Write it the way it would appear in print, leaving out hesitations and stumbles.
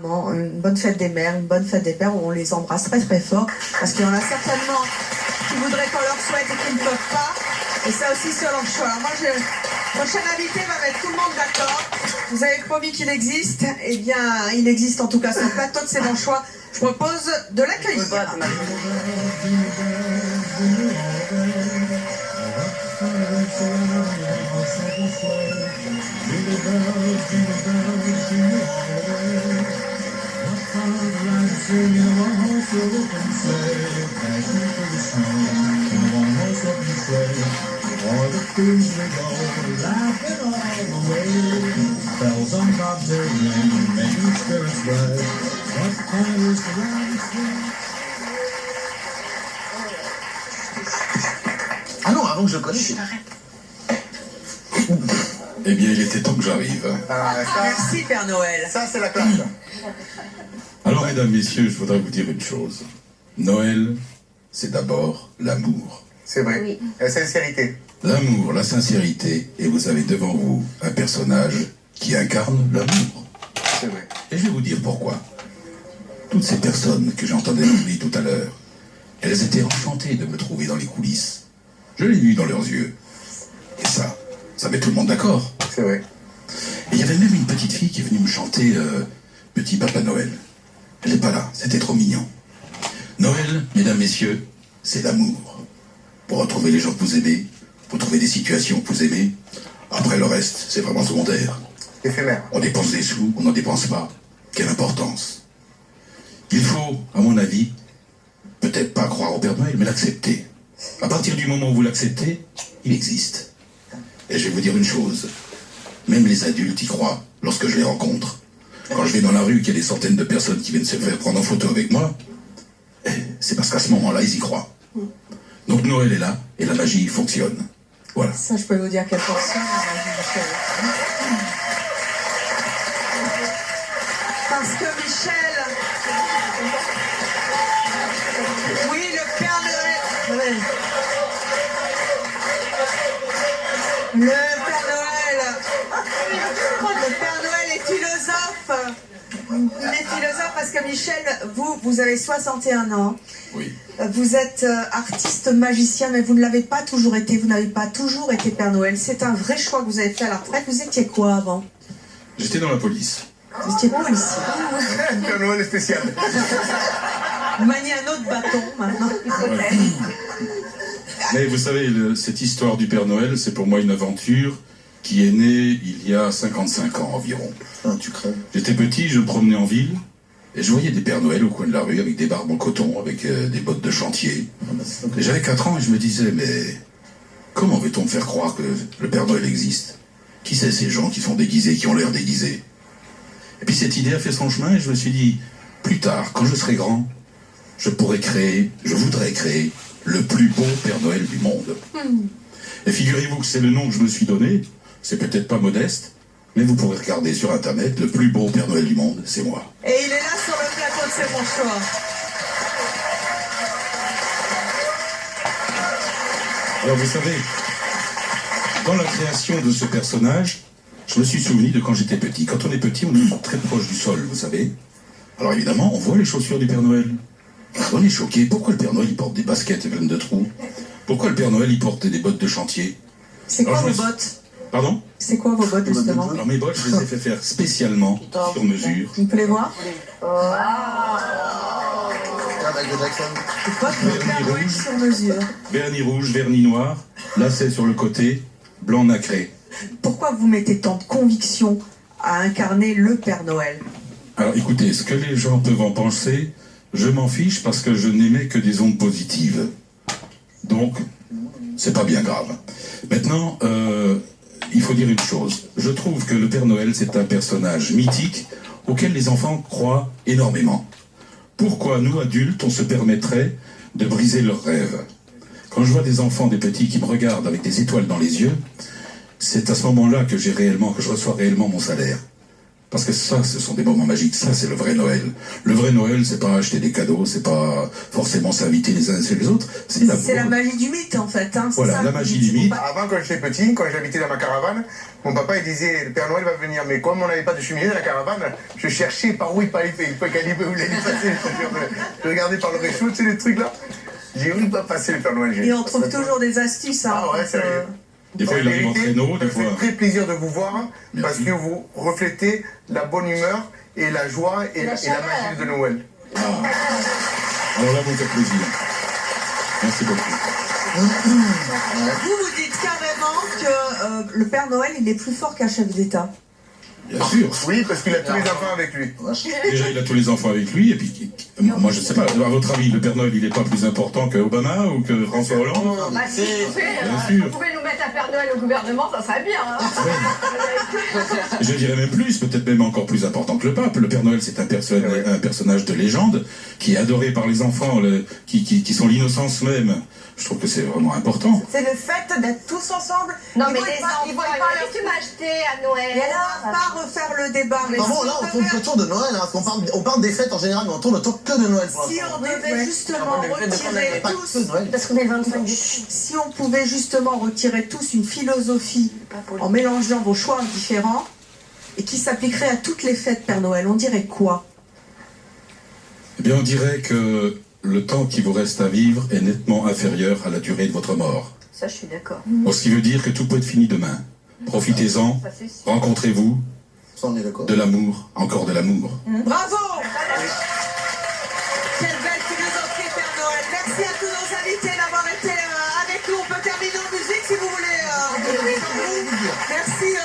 Une bonne fête des mères, une bonne fête des pères, où on les embrasse très très fort, parce qu'il y en a certainement qui voudraient qu'on leur souhaite et qui ne peuvent pas, et ça aussi c'est leur choix. Alors moi, le prochain invité va mettre tout le monde d'accord. Vous avez promis qu'il existe, eh bien il existe en tout cas sur le plateau de C'est mon choix. Je propose de l'accueillir. Ah non, avant que je connaisse. Eh bien, il était temps que j'arrive. Merci Père Noël. Ça, c'est la classe. Alors, mesdames, messieurs, je voudrais vous dire une chose. Noël, c'est d'abord l'amour. C'est vrai. Oui. La sincérité. L'amour, la sincérité, et vous avez devant vous un personnage qui incarne l'amour. C'est vrai. Et je vais vous dire pourquoi. Toutes ces personnes que j'entendais parler tout à l'heure, elles étaient enchantées de me trouver dans les coulisses. Je l'ai vu dans leurs yeux. Et ça met tout le monde d'accord. C'est vrai. Et il y avait même une petite fille qui est venue me chanter Petit Papa Noël. Elle n'est pas là, c'était trop mignon. Noël, mesdames, messieurs, c'est l'amour. Pour retrouver les gens que vous aimez, pour trouver des situations que vous aimez. Après le reste, c'est vraiment secondaire. Éphémère. On dépense des sous, on n'en dépense pas. Quelle importance. Il faut, à mon avis, peut-être pas croire au Père Noël, mais l'accepter. À partir du moment où vous l'acceptez, il existe. Et je vais vous dire une chose. Même les adultes y croient lorsque je les rencontre. Quand je vais dans la rue, qu'il y a des centaines de personnes qui viennent se faire prendre en photo avec moi, c'est parce qu'à ce moment-là, ils y croient. Donc Noël est là, et la magie fonctionne. Voilà. Ça, je peux vous dire qu'elle fonctionne, la magie, Michel. Parce que Michel... Oui, le Père Noël... Le Père Noël est philosophe. Il est philosophe parce que Michel, vous avez 61 ans. Oui. Vous êtes artiste magicien, mais vous ne l'avez pas toujours été. Vous n'avez pas toujours été Père Noël. C'est un vrai choix que vous avez fait à la retraite. Vous étiez quoi avant? J'étais dans la police. Vous étiez policier. Père Noël spécial. Vous maniez un autre bâton maintenant. Ouais. Mais vous savez, cette histoire du Père Noël, c'est pour moi une aventure qui est née il y a 55 ans environ. Ah, tu crèves. J'étais petit, je me promenais en ville, et je voyais des Pères Noël au coin de la rue avec des barbes en coton, avec des bottes de chantier. Et j'avais 4 ans et je me disais, mais comment veut-on me faire croire que le Père Noël existe? Qui c'est ces gens qui sont déguisés, qui ont l'air déguisés? Et puis cette idée a fait son chemin et je me suis dit, plus tard, quand je serai grand, je voudrais créer le plus beau Père Noël du monde. Et figurez-vous que c'est le nom que je me suis donné, c'est peut-être pas modeste, mais vous pourrez regarder sur Internet, le plus beau Père Noël du monde, c'est moi. Et il est là sur le plateau de C'est mon choix. Alors vous savez, dans la création de ce personnage, je me suis souvenu de quand j'étais petit. Quand on est petit, on est très proche du sol, vous savez. Alors évidemment, on voit les chaussures du Père Noël. On est choqué. Pourquoi le Père Noël, il porte des baskets pleines de trous? Pourquoi le Père Noël, il porte des bottes de chantier? C'est quoi Alors, vos bottes? Pardon? C'est quoi vos bottes, justement? Alors mes bottes, je les ai fait faire spécialement, sur mesure. Vous pouvez les voir? Michael Jackson. Les bottes de Père Noël sur mesure. Vernis rouge, vernis noir, lacets sur le côté, blanc nacré. Pourquoi vous mettez tant de conviction à incarner le Père Noël? Alors écoutez, ce que les gens peuvent en penser, je m'en fiche parce que je n'émets que des ondes positives. Donc, c'est pas bien grave. Maintenant, il faut dire une chose. Je trouve que le Père Noël, c'est un personnage mythique auquel les enfants croient énormément. Pourquoi nous, adultes, on se permettrait de briser leurs rêves? Quand je vois des enfants, des petits qui me regardent avec des étoiles dans les yeux, c'est à ce moment-là que je reçois réellement mon salaire. Parce que ça, ce sont des moments magiques. Ça, c'est le vrai Noël. Le vrai Noël, c'est pas acheter des cadeaux, c'est pas forcément s'inviter les uns sur les autres. C'est la magie du mythe, en fait. Hein. Voilà, la magie du mythe. Avant, quand j'étais petit, quand j'habitais dans ma caravane, mon papa il disait le Père Noël va venir. Mais comme on n'avait pas de cheminée dans la caravane, je cherchais par où il fallait où il allait passer. Je regardais par le réchaud, tu sais, les trucs là. J'ai où il va passer le Père Noël. Et on trouve toujours des astuces. Hein, ah ouais, sérieux. Des fois, il arrive en traîneau, des fois. Ça fait très plaisir de vous voir parce que vous reflétez la bonne humeur et la joie et la magie de Noël. Ah. Alors là, vous faites plaisir. Merci beaucoup. Vous dites carrément que le Père Noël, il est plus fort qu'un chef d'État. Bien sûr. Oui, parce qu'il a tous les enfants avec lui. Déjà, il a tous les enfants avec lui, et puis, moi, je ne sais pas, à votre avis, le Père Noël, il n'est pas plus important que Obama ou que François Hollande? Bah, si vous pouvez nous mettre un Père Noël au gouvernement, ça serait bien. Hein. Je dirais même plus, peut-être même encore plus important que le pape. Le Père Noël, c'est un personnage de légende qui est adoré par les enfants, qui sont l'innocence même. Je trouve que c'est vraiment important. C'est le fait d'être tous ensemble. Non, mais les enfants, qu'est-ce que tu m'as acheté à Noël? Et alors, on va pas refaire le débat. Bon, là, on tourne autour de Noël, hein, parce qu'on parle des fêtes en général, mais on tourne autour que de Noël. Si on devait justement retirer tous... Parce qu'on est le 25 du... Si on pouvait justement retirer tous une philosophie en mélangeant vos choix différents et qui s'appliquerait à toutes les fêtes Père Noël, on dirait quoi? Eh bien, on dirait que le temps qui vous reste à vivre est nettement inférieur à la durée de votre mort. Ça, je suis d'accord. Ce qui veut dire que tout peut être fini demain. Profitez-en, rencontrez-vous, de l'amour, encore de l'amour. Bravo! Quelle belle philosophie Père Noël. Merci à tous nos invités d'avoir été avec nous. On peut terminer en musique si vous voulez. Merci.